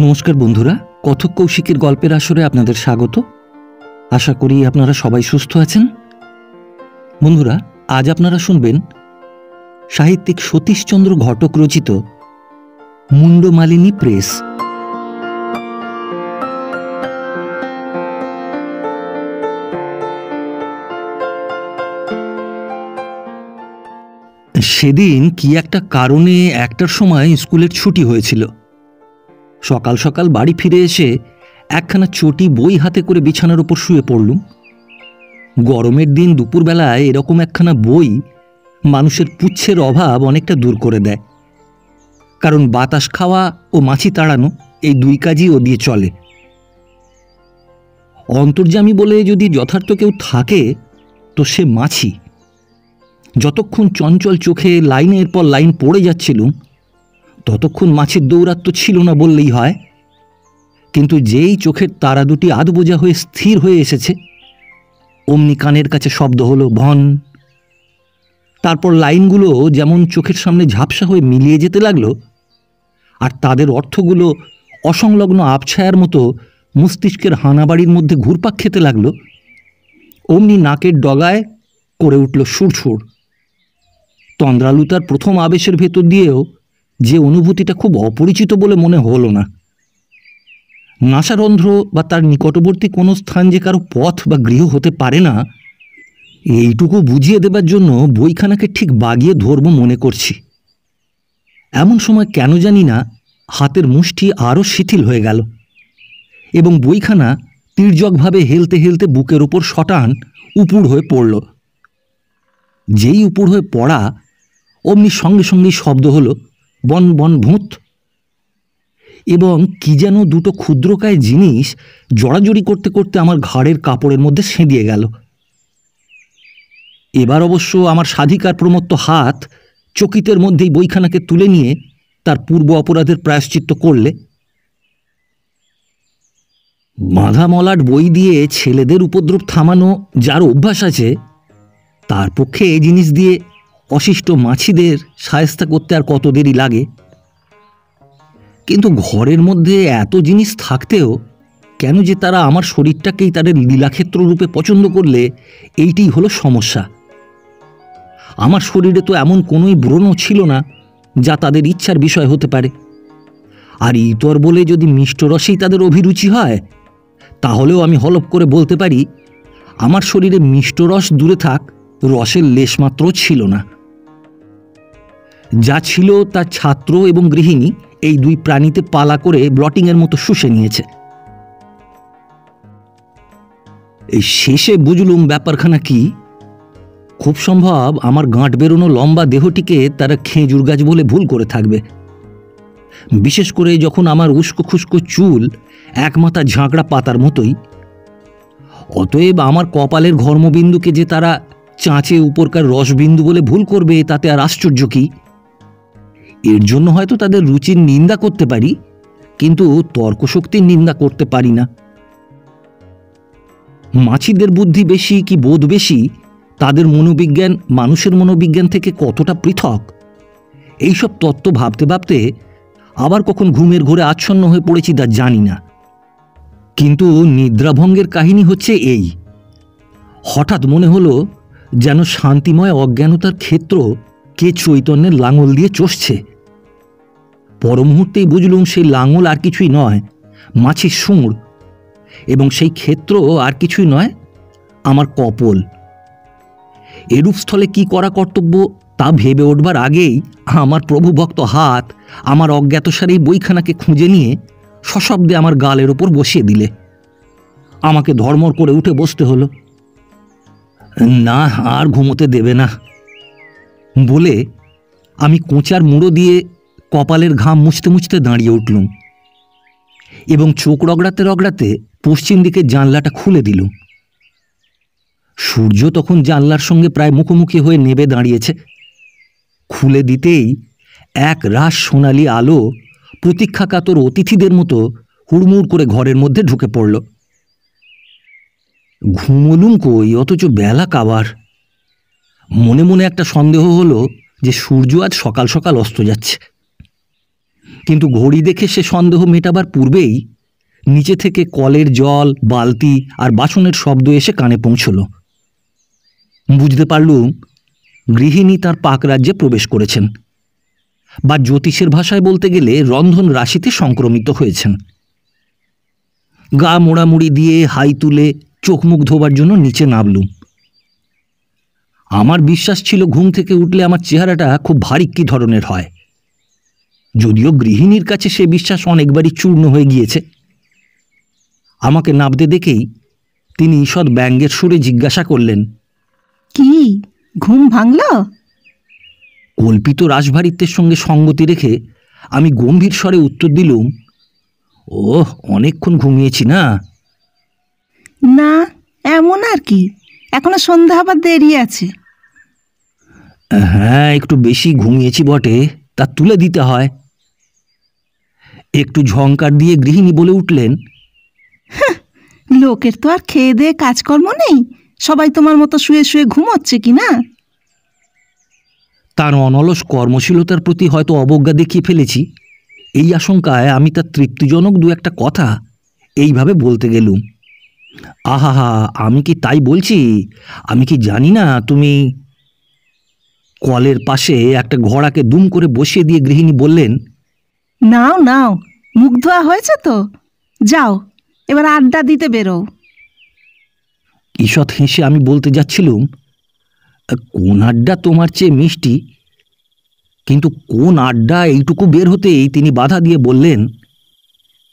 নমস্কার বন্ধুরা, কথক কৌশিকের গল্পের আসরে আপনাদের স্বাগত। আশা করি আপনারা সবাই সুস্থ আছেন। বন্ধুরা, আজ আপনারা শুনবেন সাহিত্যিক সতীশচন্দ্র ঘটক রচিত মুন্ডমালিনী প্রেস। সেদিন কি একটা কারণে একটার সময় স্কুলের ছুটি হয়েছিল। সকাল সকাল বাড়ি ফিরে এসে একখানা চটি বই হাতে করে বিছানার উপর শুয়ে পড়লুম। গরমের দিন দুপুরবেলায় এরকম একখানা বই মানুষের পুচ্ছের অভাব অনেকটা দূর করে দেয়, কারণ বাতাস খাওয়া ও মাছি তাড়ানো এই দুই কাজই ও দিয়ে চলে। অন্তর্যামী বলে যদি যথার্থ কেউ থাকে তো সে মাছি। যতক্ষণ চঞ্চল চোখে লাইনের পর লাইন পড়ে যাচ্ছিলুম ততক্ষণ মাছির দৌরাত্ম ছিল না বললেই হয়। কিন্তু যেই চোখের তারা দুটি আধ বোঝা হয়ে স্থির হয়ে এসেছে, অমনি কানের কাছে শব্দ হলো ভন। তারপর লাইনগুলো যেমন চোখের সামনে ঝাপসা হয়ে মিলিয়ে যেতে লাগলো, আর তাদের অর্থগুলো অসংলগ্ন আবছায়ার মতো মস্তিষ্কের হানাবাড়ির মধ্যে ঘুরপাক খেতে লাগলো, অমনি নাকের ডগায় করে উঠল সুরসুর। তন্দ্রালুতার প্রথম আবেশের ভেতর দিয়েও যে অনুভূতিটা খুব অপরিচিত বলে মনে হলো না। নাসারন্ধ্র বা তার নিকটবর্তী কোনো স্থান যে কারো পথ বা গৃহ হতে পারে না, এইটুকু বুঝিয়ে দেবার জন্য বইখানাকে ঠিক বাগিয়ে ধরব মনে করছি। এমন সময় কেন জানি না হাতের মুষ্টি আরও শিথিল হয়ে গেল এবং বইখানা তির্যকভাবে হেলতে হেলতে বুকের ওপর শটান উপুড় হয়ে পড়ল। যেই উপুড় হয়ে পড়া, অমনি সঙ্গে সঙ্গেই শব্দ হলো বন বন ভূত, এবং কি যেন দুটো ক্ষুদ্রকায় জিনিস জড়াজড়ি করতে করতে আমার ঘাড়ের কাপড়ের মধ্যে সেঁধিয়ে গেল। এবার অবশ্য আমার স্বাধিকার প্রমত্ত হাত চকিতের মধ্যেই বইখানাকে তুলে নিয়ে তার পূর্ব অপরাধের প্রায়শ্চিত্ত করলে। বাঁধা মলাট বই দিয়ে ছেলেদের উপদ্রব থামানো যার অভ্যাস আছে, তার পক্ষে এই জিনিস দিয়ে অশিষ্ট মাছিদের শায়েস্তা করতে আর কত দেরি লাগে। কিন্তু ঘরের মধ্যে এত জিনিস থাকতেও কেন যে তারা আমার শরীরটাকেই তাদের লীলাক্ষেত্র রূপে পছন্দ করলে, এইটি হলো সমস্যা। আমার শরীরে তো এমন কোনোই ব্রণ ছিল না যা তাদের ইচ্ছার বিষয় হতে পারে। আর ইতর বলে যদি মিষ্ট রসেই তাদের অভিরুচি হয়, তাহলেও আমি হলপ করে বলতে পারি আমার শরীরে মিষ্ট রস দূরে থাক, রসের লেশমাত্র ছিল না। যা ছিল তার ছাত্র এবং গৃহিণী এই দুই প্রাণীতে পালা করে ব্লটিংয়ের মতো শুষে নিয়েছে। এই শেষে বুঝলুম ব্যাপারখানা কি। খুব সম্ভব আমার গাঁট বেরোনো লম্বা দেহটিকে তারা খেজুর গাছ বলে ভুল করে থাকবে, বিশেষ করে যখন আমার উস্কো খুস্কো চুল একমাথা ঝাঁকড়া পাতার মতোই। অতএব আমার কপালের ঘর্মবিন্দুকে যে তারা চাঁচে উপরকার রসবিন্দু বলে ভুল করবে, তাতে আর আশ্চর্য কি। এর জন্য হয়তো তাদের রুচির নিন্দা করতে পারি, কিন্তু তর্কশক্তির নিন্দা করতে পারি না। মাছিদের বুদ্ধি বেশি কি বোধ বেশি, তাদের মনোবিজ্ঞান মানুষের মনোবিজ্ঞান থেকে কতটা পৃথক, এইসব তত্ত্ব ভাবতে ভাবতে আবার কখন ঘুমের ঘোরে আচ্ছন্ন হয়ে পড়েছি তা জানি না। কিন্তু নিদ্রাভঙ্গের কাহিনী হচ্ছে এই। হঠাৎ মনে হলো যেন শান্তিময় অজ্ঞানতার ক্ষেত্র কে চৈতন্যের লাঙল দিয়ে চষছে। পর মুহূর্তেই বুঝলুম সেই লাঙল আর কিছুই নয়, মাছির সুঁড়, এবং সেই ক্ষেত্র আর কিছুই নয়, আমার কপল। এরূপ স্থলে কি করা কর্তব্য তা ভেবে উঠবার আগেই আমার প্রভুভক্ত হাত আমার অজ্ঞাতসারে বইখানাকে খুঁজে নিয়ে সশব্দে আমার গালের ওপর বসিয়ে দিলে। আমাকে ধর্মর করে উঠে বসতে হলো। না, আর ঘুমোতে দেবে না বলে আমি কোঁচার মুড়ো দিয়ে কপালের ঘাম মুছতে মুছতে দাঁড়িয়ে উঠলুম এবং চোখ রগড়াতে রগড়াতে পশ্চিম দিকে জানলাটা খুলে দিলুম। সূর্য তখন জানলার সঙ্গে প্রায় মুখোমুখি হয়ে নেবে দাঁড়িয়েছে। খুলে দিতেই এক রাশ সোনালি আলো প্রতীক্ষাকাতর অতিথিদের মতো হুড়মুড় করে ঘরের মধ্যে ঢুকে পড়ল। ঘুমলুম কই, অথচ বেলা কাবার। মনে মনে একটা সন্দেহ হলো যে সূর্য আজ সকাল সকাল অস্ত যাচ্ছে। কিন্তু ঘড়ি দেখে সে সন্দেহ মেটাবার পূর্বেই নিচে থেকে কলের জল, বালতি আর বাসনের শব্দ এসে কানে পৌঁছল। বুঝতে পারলুম গৃহিণী তার পাক রাজ্যে প্রবেশ করেছেন, বা জ্যোতিষের ভাষায় বলতে গেলে রন্ধন রাশিতে সংক্রমিত হয়েছেন। গা মোড়ামুড়ি দিয়ে হাই তুলে চোখ মুখ ধোবার জন্য নিচে নামলুম। আমার বিশ্বাস ছিল ঘুম থেকে উঠলে আমার চেহারাটা খুব ভারিক্কি ধরনের হয়, যদিও গৃহিণীর কাছে সে বিশ্বাস অনেকবারই চূর্ণ হয়ে গিয়েছে। আমাকে নামতে দেখেই তিনি ঈষৎ ব্যঙ্গের সুরে জিজ্ঞাসা করলেন, কি ঘুম ভাঙল? কল্পিত রাশভারিত্বের সঙ্গে সঙ্গতি রেখে আমি গম্ভীর স্বরে উত্তর দিলুম, ওহ, অনেকক্ষণ ঘুমিয়েছি না। না, এমন আর কি, এখনো সন্ধ্যা হবার দেরি আছে। হ্যাঁ, একটু বেশি ঘুমিয়েছি বটে, তা তুলে দিতে হয়। একটু ঝংকার দিয়ে গৃহিণী বলে উঠলেন, লোকের তো আর খেয়ে দেয়ে কাজকর্ম নেই, সবাই তোমার মতো শুয়ে শুয়ে ঘুমোচ্ছে কি না? তার অনলস কর্মশীলতার প্রতি হয়তো অবজ্ঞা দেখিয়ে ফেলেছি, এই আশঙ্কায় আমি তার তৃপ্তিজনক দু একটা কথা এইভাবে বলতে গেলুম। আহা, আমি কি তাই বলছি? আমি কি জানি না তুমি? কলের পাশে একটা ঘোড়াকে দুম করে বসিয়ে দিয়ে গৃহিণী বললেন, নাও নাও, মুখ ধোয়া হয়েছে তো, যাও এবার আড্ডা দিতে বেরো। ঈষৎ হেসে আমি বলতে যাচ্ছিলুম, কোন আড্ডা তোমার চেয়ে মিষ্টি? কিন্তু কোন আড্ডা এইটুকু বের হতেই তিনি বাধা দিয়ে বললেন,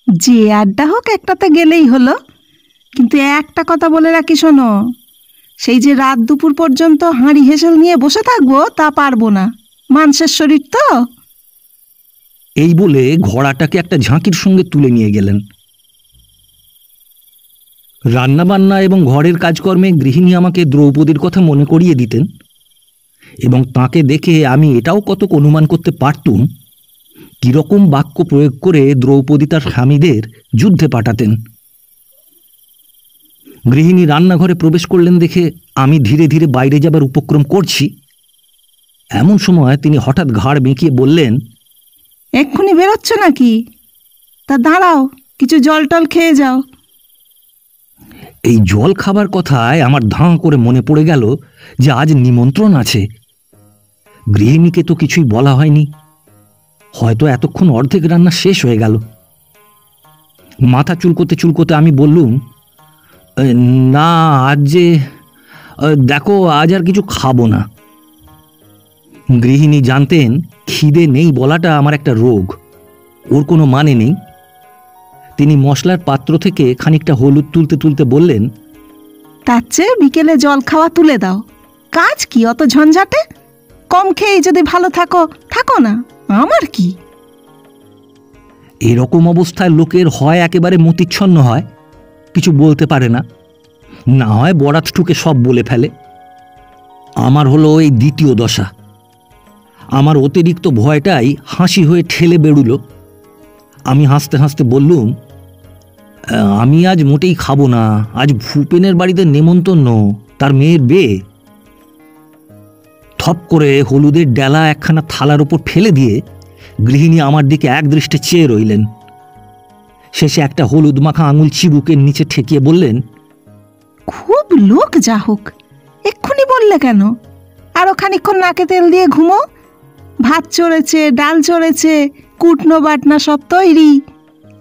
যে আড্ডা হোক একটাতে গেলেই হলো, কিন্তু একটা কথা বলে রাখি শোনো, সেই যে রাত দুপুর পর্যন্ত হাঁড়ি হেসেল নিয়ে বসে থাকবো তা পারবো না, মানুষের শরীর তো। এই বলে ঘোড়াটাকে একটা ঝাঁকির সঙ্গে তুলে নিয়ে গেলেন। রান্নাবান্না এবং ঘরের কাজকর্মে গৃহিণী আমাকে দ্রৌপদীর কথা মনে করিয়ে দিতেন, এবং তাকে দেখে আমি এটাও কতক অনুমান করতে পারতুম কীরকম বাক্য প্রয়োগ করে দ্রৌপদী তার স্বামীদের যুদ্ধে পাঠাতেন। গৃহিণী রান্নাঘরে প্রবেশ করলেন দেখে আমি ধীরে ধীরে বাইরে যাবার উপক্রম করছি, এমন সময় তিনি হঠাৎ ঘাড় বেঁকিয়ে বললেন, এক্ষুনি বেরোচ্ছ নাকি? তা দাঁড়াও, কিছু জল টল খেয়ে যাও। এই জল খাবার কথায় আমার ধাঁ করে মনে পড়ে গেল যে আজ নিমন্ত্রণ আছে। গৃহিণীকে তো কিছুই বলা হয়নি, হয়তো এতক্ষণ অর্ধেক রান্না শেষ হয়ে গেল। মাথা চুলকোতে চুলকোতে আমি বললুম, না, আজ যে দেখো, আজ আর কিছু খাবো না। গৃহিণী জানতেন খিদে নেই বলাটা আমার একটা রোগ, ওর কোনো মানে নেই। তিনি মশলার পাত্র থেকে খানিকটা হলুদ তুলতে তুলতে বললেন, তার চেয়ে বিকেলে জল খাওয়া তুলে দাও, কাজ কি অত ঝঞ্ঝাটে? কম খেয়ে যদি ভালো থাকো থাকো না, আমার কি। এরকম অবস্থায় লোকের হয় একেবারে মতিচ্ছন্ন হয়, কিছু বলতে পারে না, না হয় বরাত ঠুকে সব বলে ফেলে। আমার হলো এই দ্বিতীয় দশা। আমার অতিরিক্ত ভয়টাই হাসি হয়ে ঠেলে বেরুল। আমি হাসতে হাসতে বললুম, আমি আজ মোটেই খাবো না, আজ ভূপেনের বাড়িতে নেমন্তন্ন, তার মেয়ের বিয়ে। থপ করে হলুদের ডেলা একখানা থালার উপর ফেলে দিয়ে গৃহিণী আমার দিকে একদৃষ্টে চেয়ে রইলেন। শেষে একটা হলুদ মাখা আঙুল চিবুকের নিচে ঠেকিয়ে বললেন, খুব লোক যা হোক, এক্ষুনি বললে কেন? আরো খানিকক্ষণ নাকে তেল দিয়ে ঘুমো, ভাত চড়েছে, ডাল চড়েছে, কুটনো বাটনা সব তৈরি,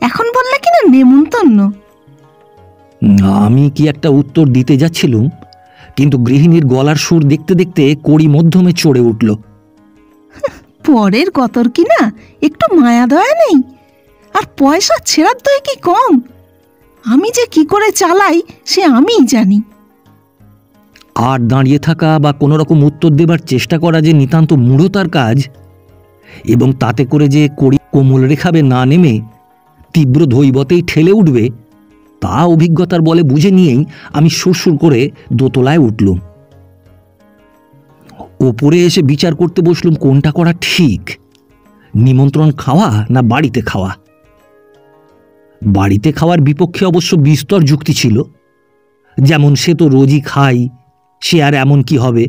এখন বললে কিনা নেমন্তন্ন। আমি কি একটা উত্তর দিতে যাচ্ছিলুম, কিন্তু গৃহিণীর গলার সুর দেখতে দেখতে কড়ি মধ্যমে চড়ে উঠল। পরের গতর কিনা একটু মায়া দয়া নেই, আর পয়সা ছেঁড়ার দয় কি কম? আমি যে কি করে চালাই সে আমিই জানি। আর দাঁড়িয়ে থাকা বা কোনো রকম উত্তর দেবার চেষ্টা করা যে নিতান্ত মূঢ়তার কাজ, এবং তাতে করে যে কড়ি কোমল রেখাবে না নেমে তীব্র ধৈবতেই ঠেলে উঠবে, তা অভিজ্ঞতার বলে বুঝে নিয়েই আমি সুরসুর করে দোতলায় উঠলুম। ওপরে এসে বিচার করতে বসলুম কোনটা করা ঠিক, নিমন্ত্রণ খাওয়া না বাড়িতে খাওয়া। বাড়িতে খাওয়ার বিপক্ষে অবশ্য বিস্তর যুক্তি ছিল, যেমন সে তো রোজই খাই, সে আর এমন কি হবে।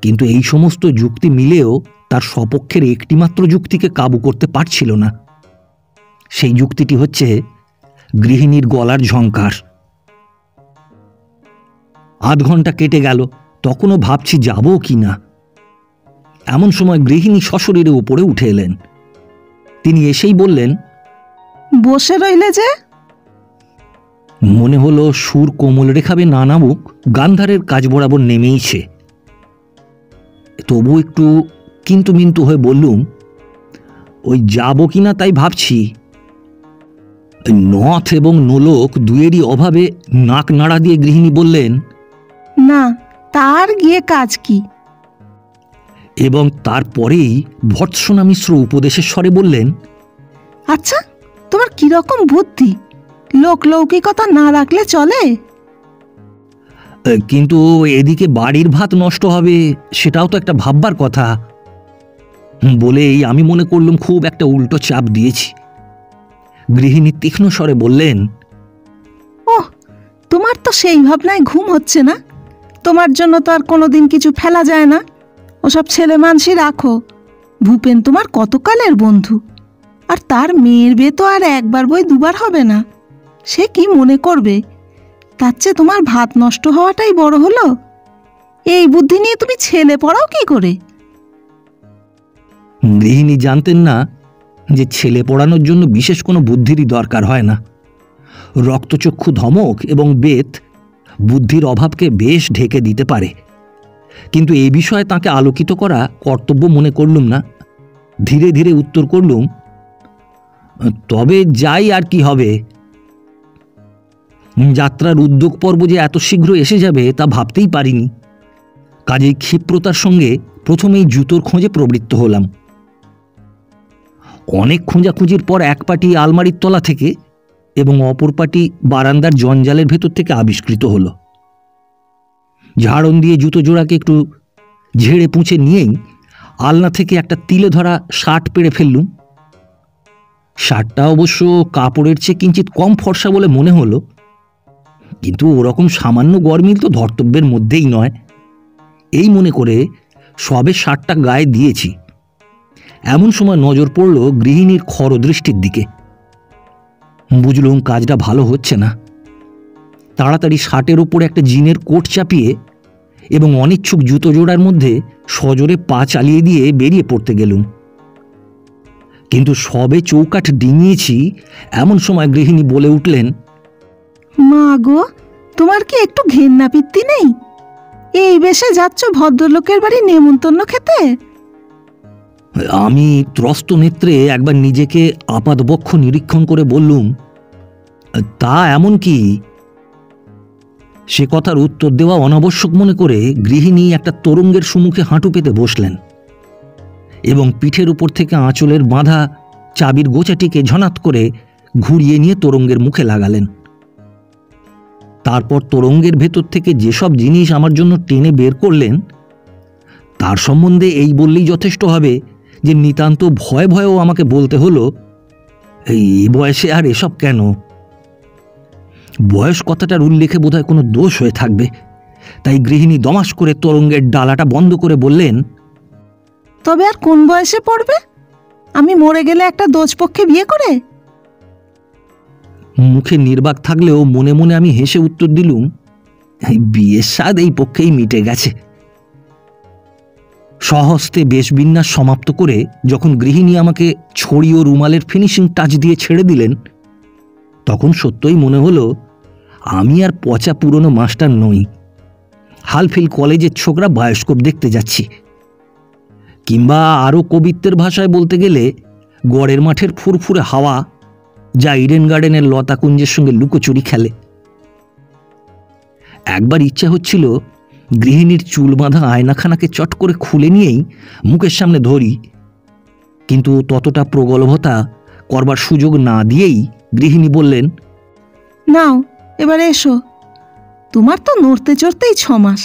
কিন্তু এই সমস্ত যুক্তি মিলেও তার সপক্ষের একটিমাত্র যুক্তিকে কাবু করতে পারছিল না। সেই যুক্তিটি হচ্ছে গৃহিণীর গলার ঝংকার। আধ ঘন্টা কেটে গেল, তখনও ভাবছি যাব কি না। এমন সময় গৃহিণী সশরীরে উপরে উঠে এলেন। তিনি এসেই বললেন, বসে রইলে যে? মনে হলো সুর কোমল রেখাবে না নামুক গান্ধারের কাজ বরাবর নেমেইছে। তবু একটু কিন্তু মিন্তু হয়ে বললুম, ওই যাব কিনা তাই ভাবছি। নথ এবং নোলক দুয়েরই অভাবে নাক নাড়া দিয়ে গৃহিণী বললেন, না, তার গিয়ে কাজ কি? এবং তারপরেই ভর্ৎসনা মিশ্র উপদেশের স্বরে বললেন, আচ্ছা, তোমার কিরকম বুদ্ধি! লোকলৌকিকতা না রাখলে চলে? কিন্তু এদিকে বাড়ির ভাত নষ্ট হবে, সেটাও তো একটা ভাববার কথা। বলেই আমি মনে করলুম খুব একটা উল্টো চাপ দিয়েছি। গৃহিণী তীক্ষ্ণ স্বরে বললেন, ওহ, তোমার তো সেই ভাবনায় ঘুম হচ্ছে না। তোমার জন্য তো আর কোনোদিন কিছু ফেলা যায় না। ওসব ছেলে মানসি রাখো। ভূপেন তোমার কতকালের বন্ধু, আর তার মেয়ের বিয়ে তো আর একবার বই দুবার হবে না। সে কি মনে করবে? তার চেয়ে তোমার ভাত নষ্ট হওয়াটাই বড় হলো। এই বুদ্ধি নিয়ে তুমি ছেলে পড়াও কি করে? গৃহিণী জানতেন না যে ছেলে পড়ানোর জন্য বিশেষ কোনো বুদ্ধিরই দরকার হয় না। রক্তচক্ষু ধমক এবং বেত বুদ্ধির অভাবকে বেশ ঢেকে দিতে পারে। কিন্তু এই বিষয়ে তাকে আলোকিত করা কর্তব্য মনে করলুম না। ধীরে ধীরে উত্তর করলুম, তবে যাই আর কি হবে। যাত্রার উদ্যোগ পর্ব যে এত শীঘ্র এসে যাবে তা ভাবতেই পারিনি। কাজেই ক্ষিপ্রতার সঙ্গে প্রথমেই জুতোর খোঁজে প্রবৃত্ত হলাম। অনেক খোঁজাখুঁজির পর এক পাটি আলমারির তলা থেকে এবং অপর পাটি বারান্দার জঞ্জালের ভেতর থেকে আবিষ্কৃত হলো। ঝাড়ন দিয়ে জুতো জোড়াকে একটু ঝেড়ে পুঁছে নিয়েই আলনা থেকে একটা তিলে ধরা শার্ট পেড়ে ফেললুম। শার্টটা অবশ্য কাপড়ের চেয়ে কিঞ্চিত কম ফর্সা বলে মনে হলো, কিন্তু ওরকম সামান্য গরমিল তো ধর্তব্যের মধ্যেই নয়। এই মনে করে সবে শার্টটা গায়ে দিয়েছি, এমন সময় নজর পড়ল গৃহিণীর খরদৃষ্টির দিকে। বুঝলুম কাজটা ভালো হচ্ছে না। তাড়াতাড়ি শার্টের ওপরে একটা জিনের কোট চাপিয়ে এবং অনিচ্ছুক জুতো জোড়ার মধ্যে সজোরে পা চালিয়ে দিয়ে বেরিয়ে পড়তে গেলুম। কিন্তু সবে চৌকাঠ ডিঙিয়েছি এমন সময় গৃহিণী বলে উঠলেন, মা গো, তোমার কি একটু ঘেন্না পিত্তি নেই? এই বেশে যাচ্ছ ভদ্রলোকের বাড়ি নেমন্তন্ন খেতে? আমি ত্রস্ত নেত্রে একবার নিজেকে আপাদবক্ষ নিরীক্ষণ করে বললুম, তা এমন কি? সে কথার উত্তর দেওয়া অনাবশ্যক মনে করে গৃহিণী একটা তরঙ্গের সম্মুখে হাঁটু পেতে বসলেন এবং পিঠের উপর থেকে আঁচলের বাঁধা চাবির গোছাটিকে ঝনাত করে ঘুরিয়ে নিয়ে তরঙ্গের মুখে লাগালেন। তারপর তরঙ্গের ভেতর থেকে যেসব জিনিস আমার জন্য টেনে বের করলেন তার সম্বন্ধে এই বললেই যথেষ্ট হবে যে নিতান্ত ভয়ে ভয়েও আমাকে বলতে হলো, এই বয়সে আর এসব কেন? বয়স কথাটার উল্লেখে বোধহয় কোনো দোষ হয়ে থাকবে। তাই গৃহিণী দমাস করে তরঙ্গের ডালাটা বন্ধ করে বললেন, তবে আর কোন বয়সে পড়বে? আমি মরে গেলে একটা দোজপক্ষে বিয়ে করে? মুখে নির্বাক থাকলেও মনে মনে আমি হেসে উত্তর দিলুম, বিয়ের স্বাদ এই পক্ষেই মিটে গেছে। স্বহস্তে বেশবিন্যাস সমাপ্ত করে যখন গৃহিণী আমাকে ছড়ি ও রুমালের ফিনিশিং টাচ দিয়ে ছেড়ে দিলেন, তখন সত্যই মনে হলো আমি আর পচা পুরনো মাস্টার নই। হালফিল কলেজের ছোকরা বায়োস্কোপ দেখতে যাচ্ছি, কিংবা আরও কবিত্বের ভাষায় বলতে গেলে গড়ের মাঠের ফুরফুরে হাওয়া যা ইডেন গার্ডেনের লতাকুঞ্জের সঙ্গে লুকোচুরি খেলে। একবার ইচ্ছা হচ্ছিল গৃহিণীর চুল বাঁধা আয়নাখানাকে চট করে খুলে নিয়েই মুখের সামনে ধরি, কিন্তু ততটা প্রগল্ভতা করবার সুযোগ না দিয়েই গৃহিণী বললেন, নাও এবারে এসো। তোমার তো নড়তে চড়তেই 6 মাস,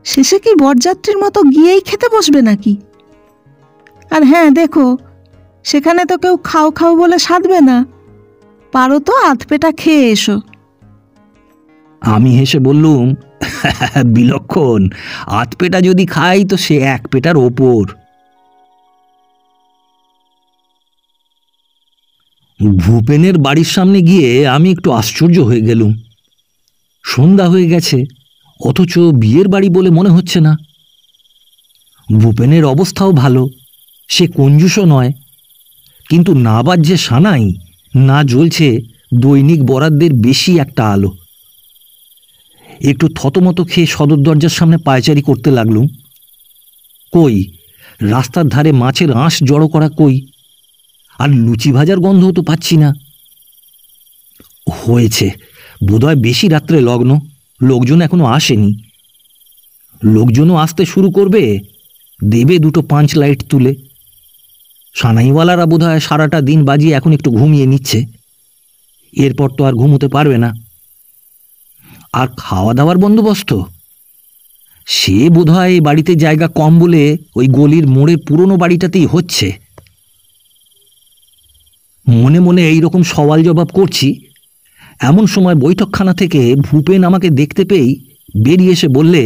শেষে কি বরযাত্রীর মতো গিয়েই খেতে বসবে নাকি? আর হ্যাঁ, দেখো, সেখানে তো কেউ খাও খাও বলে সাধবে না। পারো তো আধপেটা খেয়ে এসো। আমি হেসে বললুম, বিলক্ষণ, আধপেটা যদি খাই তো সে 1 পেটার ওপর। ভূপেনের বাড়ির সামনে গিয়ে আমি একটু আশ্চর্য হয়ে গেলুম। সন্ধ্যা হয়ে গেছে, অথচ বিয়ের বাড়ি বলে মনে হচ্ছে না। ভূপেনের অবস্থাও ভালো, সে কঞ্জুসও নয়, কিন্তু না বাজছে সানাই, না জ্বলছে দৈনিক বরাদ্দের বেশি একটা আলো। একটু থতমত খেয়ে সদর দরজার সামনে পায়চারি করতে লাগলুম। কই, রাস্তার ধারে মাছের আঁশ জড়ো করা কই, আর লুচি ভাজার গন্ধও তো পাচ্ছি না। হয়েছে, বোধহয় বেশি রাত্রে লগ্ন, লোকজন এখনো আসেনি। লোকজনও আসতে শুরু করবে, দেবে দুটো পাঁচ লাইট তুলে। সানাইওয়ালারা বোধহয় সারাটা দিন বাজিয়ে এখন একটু ঘুমিয়ে নিচ্ছে, এরপর তো আর ঘুমোতে পারবে না। আর খাওয়া দাওয়ার বন্দোবস্ত, সে বোধহয় বাড়িতে জায়গা কম বলে ওই গলির মোড়ের পুরনো বাড়িটাতেই হচ্ছে। মনে মনে এইরকম সওয়াল জবাব করছি, এমন সময় বৈঠকখানা থেকে ভূপেন আমাকে দেখতে পেয়েই বেরিয়ে এসে বললে,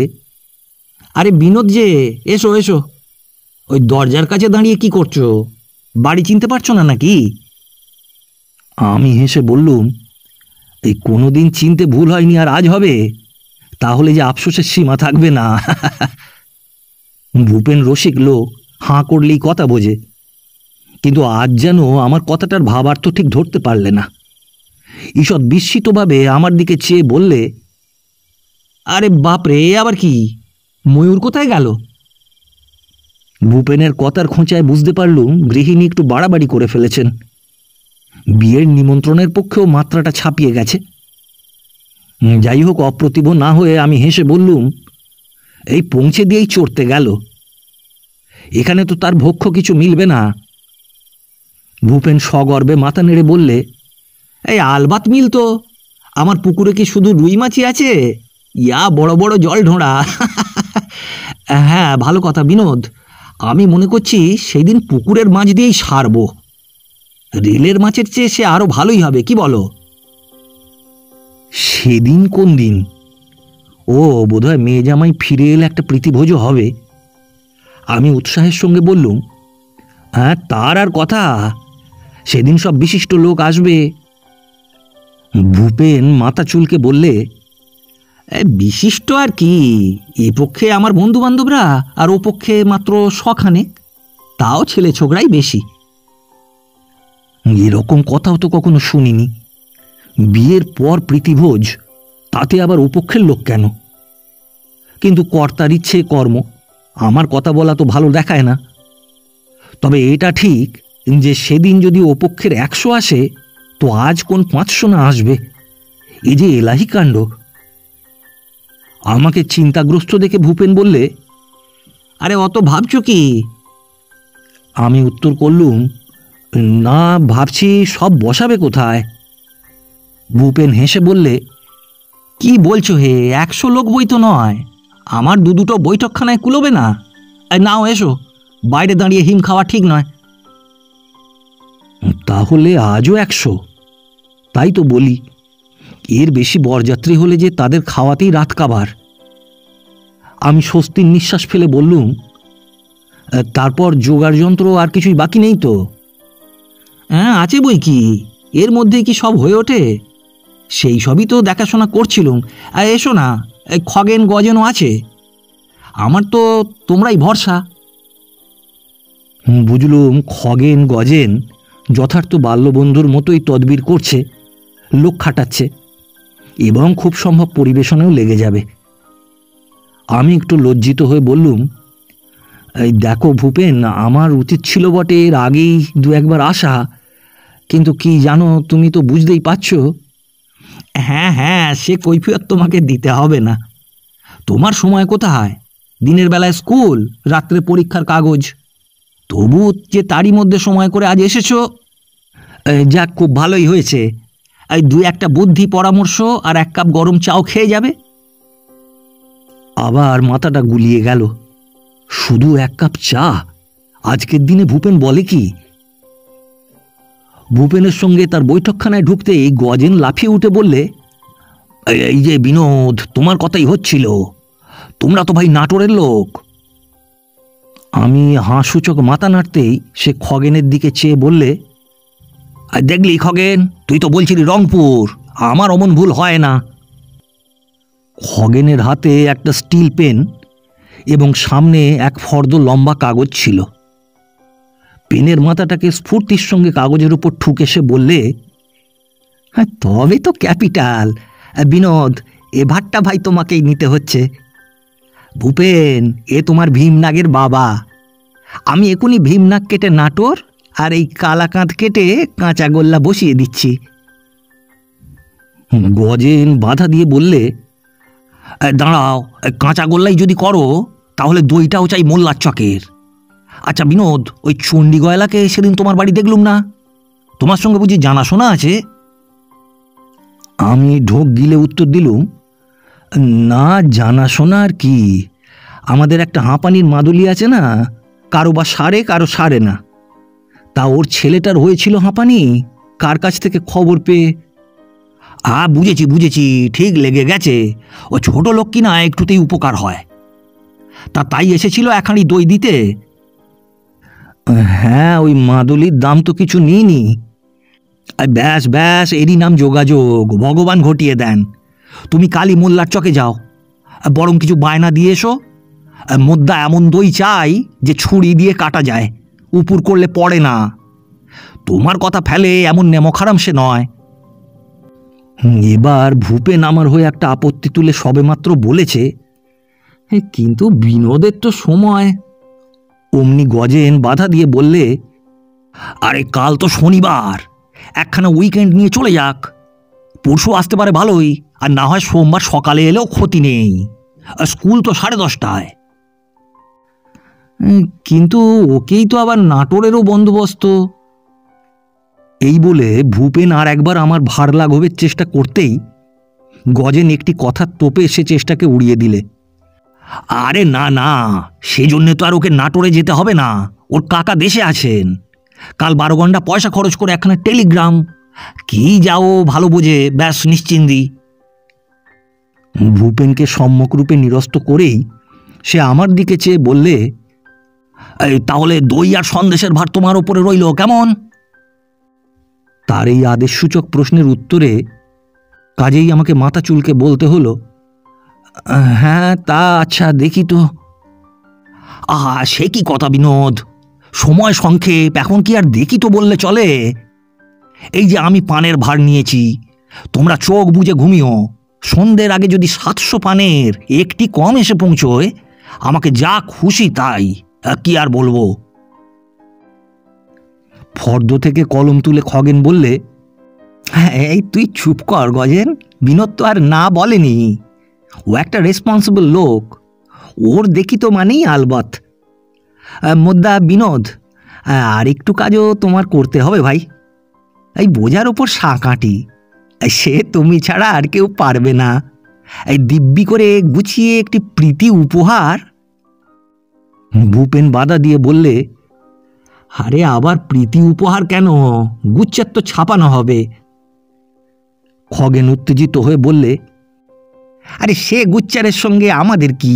আরে বিনোদ যে, এসো এসো। ওই দরজার কাছে দাঁড়িয়ে কি করছো? বাড়ি চিনতে পারছো না নাকি? আমি হেসে বললুম, এই কোনোদিন চিনতে ভুল হয়নি, আর আজ হবে? তাহলে যে আফসোসের সীমা থাকবে না। ভূপেন রসিক লোক, হাঁ করলেই কথা বোঝে, কিন্তু আজ যেন আমার কথাটার ভাবার্থ ঠিক ধরতে পারলে না। ঈষৎ বিস্মিতভাবে আমার দিকে চেয়ে বললে, আরে বাপরে, আবার কি? ময়ূর কোথায় গেল? ভূপেনের কথার খোঁচায় বুঝতে পারলুম গৃহিণী একটু বাড়াবাড়ি করে ফেলেছেন। বিয়ের নিমন্ত্রণের পক্ষেও মাত্রাটা ছাপিয়ে গেছে। যাই হোক, অপ্রতিভ না হয়ে আমি হেসে বললুম, এই পৌঁছে দিয়েই চড়তে গেল, এখানে তো তার ভক্ষ কিছু মিলবে না। ভূপেন সগর্বে মাথা নেড়ে বললে, এই আলবাত মিল তো, আমার পুকুরে কি শুধু রুই মাছই আছে? ইয়া বড় বড় জল ঢোঁড়া। হ্যাঁ, ভালো কথা বিনোদ, আমি মনে করছি সেই দিন পুকুরের মাছ দিয়েই সারব। রেলের মাছের চেয়ে সে আরো ভালোই হবে, কি বলো? সেদিন কোন দিন? ও বোধহয় মেয়ে জামাই ফিরে এলে একটা প্রীতিভোজও হবে। আমি উৎসাহের সঙ্গে বললুম, হ্যাঁ তার আর কথা, সেদিন সব বিশিষ্ট লোক আসবে। ভূপেন মাথা চুলকে বললে, বিশিষ্ট আর কি, এ পক্ষে আমার বন্ধু বান্ধবরা, আর ও পক্ষে মাত্র শখানেক, তাও ছেলে ছোকরাই বেশি। এরকম কথাও তো কখনো শুনিনি। বিয়ের পর প্রীতিভোজ, তাতে আবার ওপক্ষের লোক কেন? কিন্তু কর্তার ইচ্ছে কর্ম, আমার কথা বলা তো ভালো দেখায় না। তবে এটা ঠিক যে সেদিন যদি ওপক্ষের 100 আসে, তো আজ কোন 500 না আসবে, এ যে এলাহি কাণ্ড। আমাকে চিন্তাগ্রস্ত দেখে ভূপেন বললে, আরে অত ভাবছো কি? আমি উত্তর করলুম, না ভাবছি সব বসাবে কোথায়। ভূপেন হেসে বললে, কি বলছো হে, 100 লোক বই তো নয়, আমার দুটো বৈঠকখানায় কুলোবে না। নাও এসো, বাইরে দাঁড়িয়ে হিম খাওয়া ঠিক নয়। তাহলে আজও 100? তাই তো বলি, এর বেশি বরযাত্রী হলে যে তাদের খাওয়াতেই রাত কাবার। আমি স্বস্তির নিঃশ্বাস ফেলে বললুম, তারপর জোগাড় যন্ত্র আর কিছুই বাকি নেই তো? হ্যাঁ আছে বই কি, এর মধ্যে কি সব হয়ে ওঠে? সেই সবই তো দেখাশোনা করছিলুম। এসো না, খগেন গজেনও আছে, আমার তো তোমরাই ভরসা। বুঝলুম খগেন গজেন যথার্থ বাল্যবন্ধুর মতোই তদবির করছে, লোক খাটাচ্ছে, এবং খুব সম্ভব পরিবেশনেও লেগে যাবে। আমি একটু লজ্জিত হয়ে বললুম, এই দেখো ভূপেন, আমার উচিত ছিল বটে এর আগেই 2-1 বার আসা, কিন্তু কি জানো, তুমি তো বুঝতেই পারছো। হ্যাঁ হ্যাঁ, সে কৈফিয়ত তোমাকে দিতে হবে না। তোমার সময় কোথায়? দিনের বেলায় স্কুল, রাত্রে পরীক্ষার কাগজ। তবু যে তারই মধ্যে সময় করে আজ এসেছো, যাক খুব ভালোই হয়েছে। এই 2-1টা বুদ্ধি পরামর্শ আর 1 কাপ গরম চাও খেয়ে যাবে। আবার মাথাটা গুলিয়ে গেল। শুধু 1 কাপ চা? আজকের দিনে ভূপেন বলে কি? ভূপেনের সঙ্গে তার বৈঠকখানায় ঢুকতেই গজেন লাফিয়ে উঠে বললে, এই যে বিনোদ, তোমার কথাই হচ্ছিল, তোমরা তো ভাই নাটোরের লোক। আমি হাঁ সূচক মাথা নাড়তেই সে খগেনের দিকে চেয়ে বললে, আর দেখলি খগেন, তুই তো বলছিলি রংপুর, আমার অমন ভুল হয় না। খগেনের হাতে একটা স্টিল পেন এবং সামনে এক ফর্দ লম্বা কাগজ ছিল। পেনের মাথাটাকে স্ফূর্তির সঙ্গে কাগজের উপর ঠুকে সে বললে, হ্যাঁ তবে তো ক্যাপিটাল। বিনোদ, এ ভাটটা ভাই তোমাকেই নিতে হচ্ছে। ভূপেন, এ তোমার ভীমনাগের বাবা। আমি এখনই ভীমনাগ কেটে নাটোর আর এই কালাকাঁদ কেটে কাঁচা গোল্লা বসিয়ে দিচ্ছি। গজেন বাধা দিয়ে বললে, দাঁড়াও, কাঁচা গোল্লাই যদি করো তাহলে দইটাও চাই মোল্লার চকের। আচ্ছা বিনোদ, ওই চণ্ডী গয়লাকে সেদিন তোমার বাড়ি দেখলুম না, তোমার সঙ্গে বুঝি জানাশোনা আছে? আমি ঢোক গিলে উত্তর দিলুম, না জানাশোনা আর কি, আমাদের একটা হাঁপানির মাদুলি আছে না, কারো বা সারে কারো সারে না। তা ওর ছেলেটার হয়েছিল হাঁপানি, কার কাছ থেকে খবর পেয়ে। বুঝেছি বুঝেছি, ঠিক লেগে গেছে। ও ছোট লোক কিনা একটুতেই উপকার হয়। তাই এসেছিল একখানি দই দিতে। হ্যাঁ, ওই মাদুলির দাম তো কিছু নিইনি। ব্যাস ব্যাস, এরই নাম যোগাযোগ, ভগবান ঘটিয়ে দেন। তুমি কালী মোল্লার চকে যাও, বরং কিছু বায়না দিয়ে এসো। মোদ্দা এমন দই চাই যে ছুরি দিয়ে কাটা যায়, উপুর করলে পড়ে না। তোমার কথা ফেলে এমন নেমখারাম সে নয়। এবার ভূপেন আমার হয়ে একটা আপত্তি তুলে সবেমাত্র বলেছে, কিন্তু বিনোদের তো সময়। অমনি গজেন বাধা দিয়ে বললে, আরে কাল তো শনিবার, একখানা উইকেন্ড নিয়ে চলে যাক। পরশু আসতে পারে ভালোই, আর না হয় সোমবার সকালে এলেও ক্ষতি নেই। স্কুল তো 10:30টায়। কিন্তু ওকেই তো আবার নাটোরেরও বন্দোবস্ত। এই বলে ভূপেন আর একবার আমার ভার লাঘবের চেষ্টা করতেই গজেন একটি কথার তোপে সে চেষ্টাকে উড়িয়ে দিলে। আরে না না, সেজন্যে তো আর ওকে নাটোরে যেতে হবে না, ওর কাকা দেশে আছেন। কাল 12 ঘন্টা পয়সা খরচ করে একখানা টেলিগ্রাম, কি যাও ভালো বোঝে, ব্যাস নিশ্চিন্তি। ভূপেনকে সম্মুখরূপে নিরস্ত করেই সে আমার দিকে চেয়ে বললে, তাহলে দই আর সন্দেশের ভার তোমার ওপরে রইল কেমন? তার এই আদেশসূচক প্রশ্নের উত্তরে কাজেই আমাকে মাথা চুলকে বলতে হলো, হ্যাঁ তা আচ্ছা, দেখি তো। সে কি কথা বিনোদ, সময় সংক্ষেপ, এখন কি আর দেখি তো বললে চলে? এই যে আমি পানের ভার নিয়েছি, তোমরা চোখ বুজে ঘুমিও। সন্ধ্যের আগে যদি 700 পানের একটি কম এসে পৌঁছয়, আমাকে যা খুশি তাই, কি আর বলবো। ফর্দ থেকে কলম তুলে খগেন বললে, এই তুই চুপ কর গজেন, বিনোদ তো আর না বলেনি। ও একটা রেসপন্সিবল লোক, ওর দেখি তো মানেই আলবত। মোদ্দা বিনোদ, আর একটু কাজও তোমার করতে হবে ভাই। এই বোঝার ওপর সাঁকাটি, সে তুমি ছাড়া আর কেউ পারবে না। এই দিব্যি করে গুছিয়ে একটি প্রীতি উপহার। ভূপেন বাধা দিয়ে বললে, আরে আবার প্রীতি উপহার কেন, গুচ্ছের তো ছাপানো হবে। খগেন উত্তেজিত হয়ে বললে, আরে সে গুচ্চারের সঙ্গে আমাদের কি,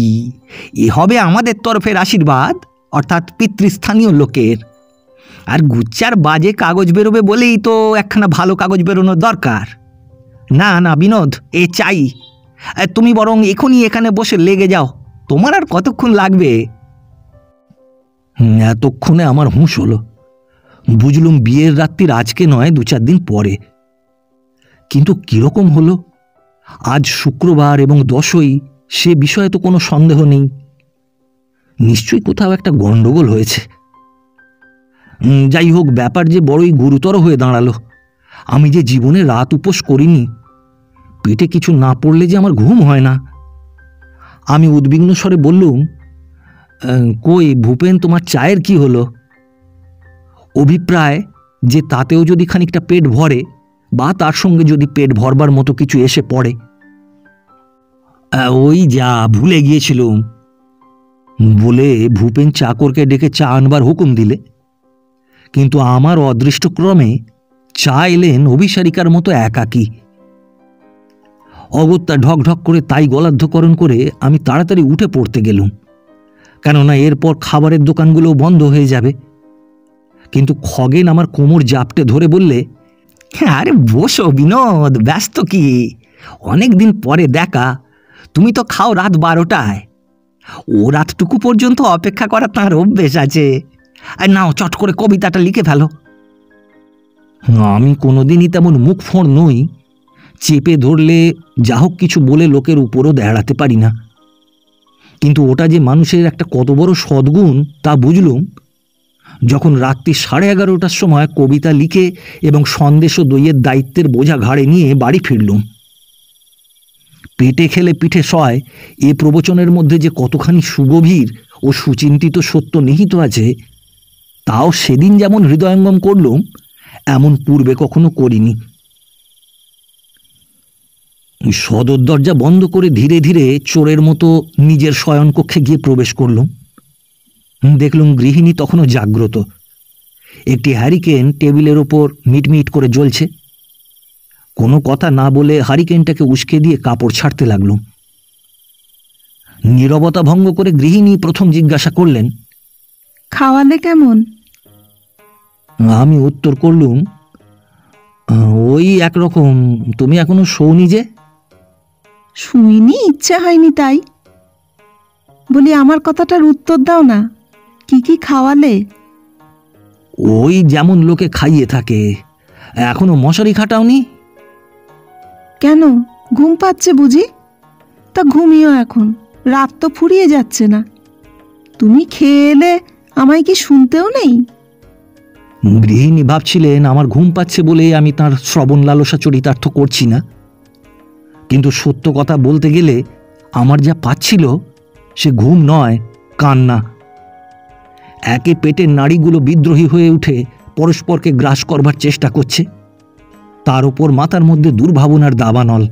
এ হবে আমাদের তরফের আশীর্বাদ, অর্থাৎ পিতৃস্থানীয় লোকের। আর গুচ্চার বাজে কাগজ বেরোবে বলেই তো একখানা ভালো কাগজ বেরোনোর দরকার। না না বিনোদ, এ চাই। তুমি বরং এখনই এখানে বসে লেগে যাও, তোমার আর কতক্ষণ লাগবে? এতক্ষণে আমার হুঁশ হলো। বুঝলুম বিয়ের রাত্রির আজকে নয়, 2-4 দিন পরে। কিন্তু কিরকম হলো? আজ শুক্রবার এবং 10ই, সে বিষয়ে তো কোনো সন্দেহ নেই। নিশ্চয়ই কোথাও একটা গণ্ডগোল হয়েছে। যাই হোক, ব্যাপার যে বড়ই গুরুতর হয়ে দাঁড়ালো। আমি যে জীবনে রাত উপোস করিনি, পেটে কিছু না পড়লে যে আমার ঘুম হয় না। আমি উদ্বিগ্ন স্বরে বললুম, কই ভূপেন, তোমার চায়ের কি হলো? অভিপ্রায় যে তাতেও যদি খানিকটা পেট ভরে, বা তার সঙ্গে যদি পেট ভরবার মতো কিছু এসে পড়ে। ওই যা ভুলে গিয়েছিলুম বলে ভূপেন চাকরকে ডেকে চা আনবার হুকুম দিলে। কিন্তু আমার অদৃষ্টক্রমে চা এলেন অভিসারিকার মতো একাকী। অগত্যা ঢক ঢক করে তাই গলাধ্যকরণ করে আমি তাড়াতাড়ি উঠে পড়তে গেলুম, কেননা এরপর খাবারের দোকানগুলো বন্ধ হয়ে যাবে। কিন্তু খগেন আমার কোমর জাপটে ধরে বললে, আরে বসো বিনোদ, ব্যস্ত কি? অনেক দিন পরে দেখা। তুমি তো খাও রাত 12টায়। ও রাতটুকু পর্যন্ত অপেক্ষা করা তার অভ্যেস আছে। আর নাও, চট করে কবিতাটা লিখে ফেলো। আমি কোনোদিনই তেমন মুখ ফোঁড় নই। চেপে ধরলে যা হোক কিছু বলে লোকের উপরও দাঁড়াতে পারি না। কিন্তু ওটা যে মানুষের একটা কত বড় সদ্গুণ তা বুঝলুম যখন রাত্রি 11:30টার সময় কবিতা লিখে এবং সন্দেশ ও দইয়ের দায়িত্বের বোঝা ঘাড়ে নিয়ে বাড়ি ফিরলুম। পেটে খেলে পিঠে সয় এ প্রবচনের মধ্যে যে কতখানি সুগভীর ও সুচিন্তিত সত্য নিহিত আছে তাও সেদিন যেমন হৃদয়ঙ্গম করলুম, এমন পূর্বে কখনো করিনি। সদর দরজা বন্ধ করে ধীরে ধীরে চোরের মতো নিজের শয়নকক্ষে গিয়ে প্রবেশ করলুম। দেখলুম গৃহিণী তখনও জাগ্রত। একটি হ্যারিকেন টেবিলের ওপর মিটমিট করে জ্বলছে। কোনো কথা না বলে হ্যারিকেনটাকে উস্কে দিয়ে কাপড় ছাড়তে লাগলুম। নীরবতা ভঙ্গ করে গৃহিণী প্রথম জিজ্ঞাসা করলেন, খাওয়ালে কেমন? আমি উত্তর করলুম, ওই একরকম। তুমি এখনো শোনি যে? শুইনি, ইচ্ছা হয়নি তাই। বলি, আমার কথাটার উত্তর দাও না। কি কি খাওয়ালে? ওই যেমন লোকে খাইয়ে থাকে। এখনো মশারি খাটাওনি? কেন, ঘুম পাচ্ছে বুঝি? তা ঘুমিও এখন, রাত তো ফুরিয়ে যাচ্ছে না। তুমি খেয়ে এলে আমায় কি শুনতেও নেই? গৃহিণী ভাবছিলেন আমার ঘুম পাচ্ছে বলে আমি তাঁর শ্রবণ লালসা চরিতার্থ করছি না। কিন্তু সত্য কথা বলতে গেলে আমার যা পাচ্ছিল সে ঘুম নয়, কান্না। একে পেটের নাড়িগুলো বিদ্রোহী হয়ে উঠে পরস্পরকে গ্রাস করবার চেষ্টা করছে, তার ওপর মাথার মধ্যে দুর্ভাবনার দাবানল।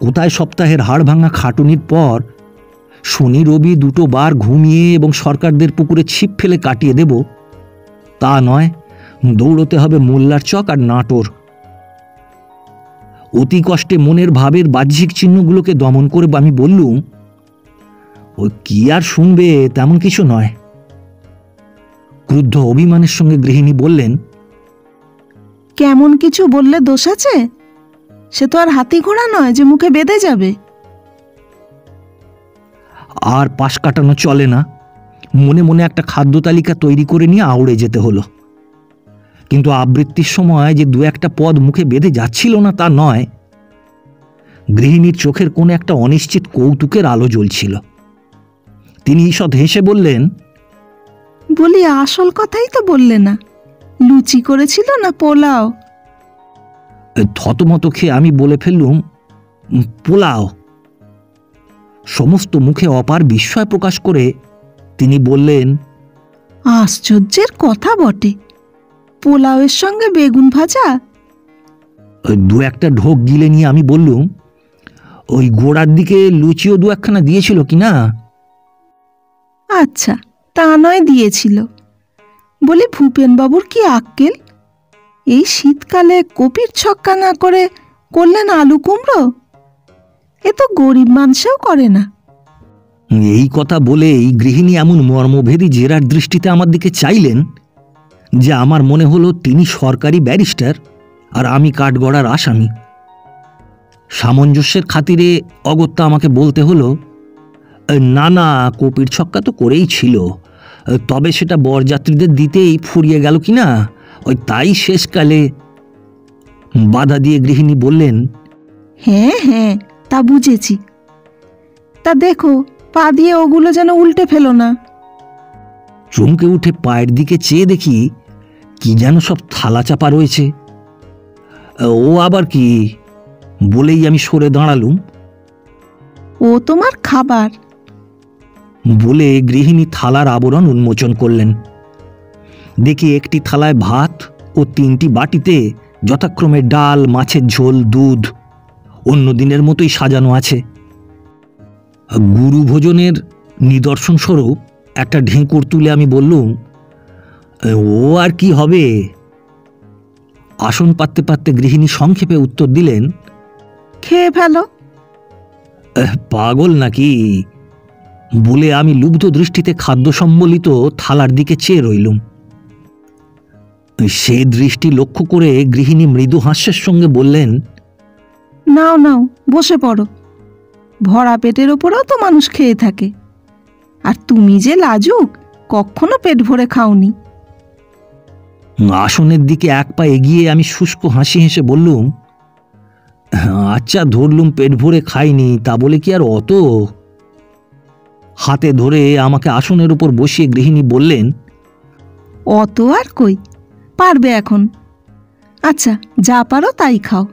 কোথায় সপ্তাহের হাড় ভাঙা খাটুনির পর শনি রবি 2টো বার ঘুমিয়ে এবং সরকারদের পুকুরে ছিপ ফেলে কাটিয়ে দেব তা নয়, দৌড়তে হবে মোল্লার চক আর নাটোর। অতি কষ্টে মনের ভাবের বাহ্যিক চিহ্নগুলোকে দমন করে আমি বললুম, ওই কি আর শুনবে, তেমন কিছু নয়। ক্রুদ্ধ অভিমানের সঙ্গে গৃহিণী বললেন, কেমন কিছু বললে দোষ আছে? সে তো আর হাতি ঘোড়া নয় যে মুখে বেঁধে যাবে। আর পাশ কাটানো চলে না। মনে মনে একটা খাদ্য তালিকা তৈরি করে নিয়ে আউড়ে যেতে হলো। কিন্তু আবৃত্তির সময় যে 2-1টা পদ মুখে বেঁধে যাচ্ছিল না তা নয়, গৃহিণীর চোখের কোণে একটা অনিশ্চিত কৌতুকের আলো জ্বলছিল। তিনি ঈষৎ হেসে বললেন, বলি, আসল কথাই তো বললে না। লুচি করেছিল না পোলাও? থতমত খেয়ে আমি বলে ফেললুম, পোলাও। সমস্ত মুখে অপার বিস্ময় প্রকাশ করে তিনি বললেন, আশ্চর্যের কথা বটে, পোলাওয়ের সঙ্গে বেগুন ভাজা। 2-1টা ঢোক গিলে নিয়ে আমি বললুম, ওই গোড়ার দিকে লুচিও 2-1খানা দিয়েছিল কিনা? আচ্ছা, তা নয় দিয়েছিল। বলি, ভূপেনবাবুর কি আক্কেল! এই শীতকালে কপির ছক্কা না করে করলেন আলু কুমড়ো। এ তো গরিব মানুষও করে না। এই কথা বলেই গৃহিণী এমন মর্মভেদী জেরার দৃষ্টিতে আমার দিকে চাইলেন যে আমার মনে হলো তিনি সরকারি ব্যারিস্টার আর আমি কাঠগড়ার আসামি। সামঞ্জস্যের খাতিরে অগত্যা আমাকে বলতে হলো, না না, কপির ছক্কা তো করেই ছিল, তবে সেটা বরযাত্রীদের দিতেই ফুরিয়ে গেল কিনা, ওই তাই শেষকালে। বাধা দিয়ে গৃহিণী বললেন, হ্যাঁ হ্যাঁ, তা বুঝেছি। তা দেখো, পা দিয়ে ওগুলো যেন উল্টে ফেলো না। চমকে উঠে পায়ের দিকে চেয়ে দেখি কি যেন সব থালা চাপা রয়েছে। ও আবার কি বলেই আমি সরে দাঁড়ালুম। ও তোমার খাবার বলে গৃহিণী থালার আবরণ উন্মোচন করলেন। দেখি একটি থালায় ভাত ও 3টি বাটিতে যথাক্রমে ডাল, মাছের ঝোল, দুধ অন্য দিনের মতোই সাজানো আছে। গুরু ভোজনের নিদর্শন স্বরূপ একটা ঢেঁকুর তুলে আমি বললুম, ও আর কি হবে। আসন পাততে পাততে গৃহিণী সংক্ষেপে উত্তর দিলেন, খেয়ে ফেলো। পাগল নাকি বলে আমি লুব্ধ দৃষ্টিতে খাদ্য সম্বলিত থালার দিকে চেয়ে রইলুম। সে দৃষ্টি লক্ষ্য করে গৃহিণী মৃদু হাস্যের সঙ্গে বললেন, নাও নাও, বসে পড়ো। ভরা পেটের ওপরেও তো মানুষ খেয়ে থাকে, আর তুমি যে লাজুক, কখনো পেট ভরে খাওনি। আসনের দিকে এক পা এগিয়ে আমি শুষ্ক হাসি হেসে বললুম, আচ্ছা ধরলুম পেট ভরে খাইনি, তা বলে কি আর অত? হাতে ধরে আমাকে আসনের উপর বসিয়ে গৃহিণী বললেন, অত আর কই, পারবে এখন। আচ্ছা, যা পারো তাই খাও।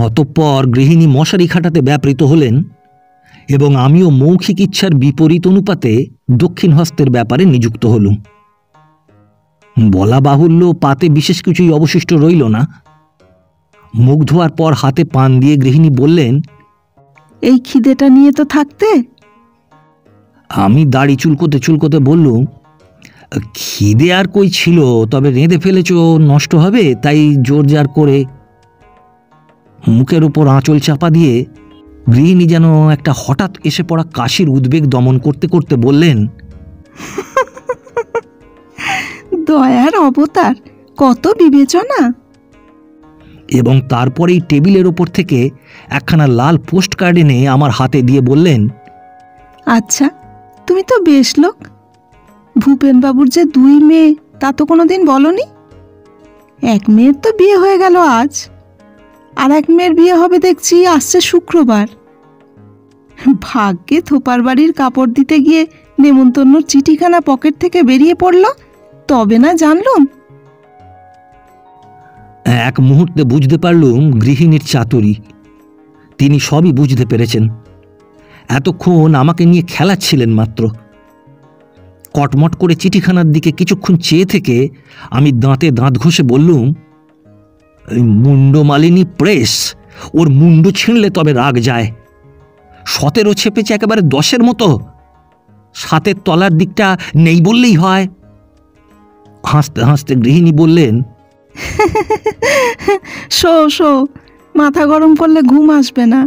অতঃপর গৃহিণী মশারি খাটাতে ব্যাপৃত হলেন এবং আমিও মৌখিক ইচ্ছার বিপরীত অনুপাতে দক্ষিণ হস্তের ব্যাপারে নিযুক্ত হলুম। বলা বাহুল্য, পাতে বিশেষ কিছুই অবশিষ্ট রইল না। মুখ ধোয়ার পর হাতে পান দিয়ে গৃহিণী বললেন, এই খিদেটা নিয়ে তো থাকতে। আমি দাড়ি চুলকোতে চুলকোতে বললুম, খিদে আর কই ছিল, তবে রেঁধে ফেলেছ, নষ্ট হবে, তাই জোর জার করে। মুখের উপর আঁচল চাপা দিয়ে গৃহিণী যেন একটা হঠাৎ এসে পড়া কাশির উদ্বেগ দমন করতে করতে বললেন, দয়ার অবতার, কত বিবেচনা। এবং তারপরেই টেবিলের ওপর থেকে একখানা লাল পোস্ট কার্ড এনে আমার হাতে দিয়ে বললেন, আচ্ছা, তুমি তো বেশ লোক। ভূপেনবাবুর যে 2 মেয়ে, তা তো কোনোদিন বলনি। এক মেয়ের তো বিয়ে হয়ে গেল আজ, আর এক মেয়ের বিয়ে হবে দেখছি আসছে শুক্রবার। ভাগ্যে থোপার বাড়ির কাপড় দিতে গিয়ে নেমন্তন্নর চিঠিখানা পকেট থেকে বেরিয়ে পড়ল, তবে না জানলুম। এক মুহূর্তে বুঝতে পারলুম গৃহিণীর চাতুরী। তিনি সবই বুঝতে পেরেছেন। এতক্ষণ আমাকে নিয়ে খেলাচ্ছিলেন মাত্র। কটমট করে চিঠিখানার দিকে কিছুক্ষণ চেয়ে থেকে আমি দাঁতে দাঁত ঘষে বললুম, মুন্ডমালিনী প্রেস, ওর মুন্ডু ছিঁড়লে তবে রাগ যায়। 17 ছেপেছে একেবারে 10-এর মতো। 7-এর তলার দিকটা নেই বললেই হয়। হাসতে হাসতে গৃহিণী বললেন, শো শো, মাথা গরম করলে ঘুম আসবে না,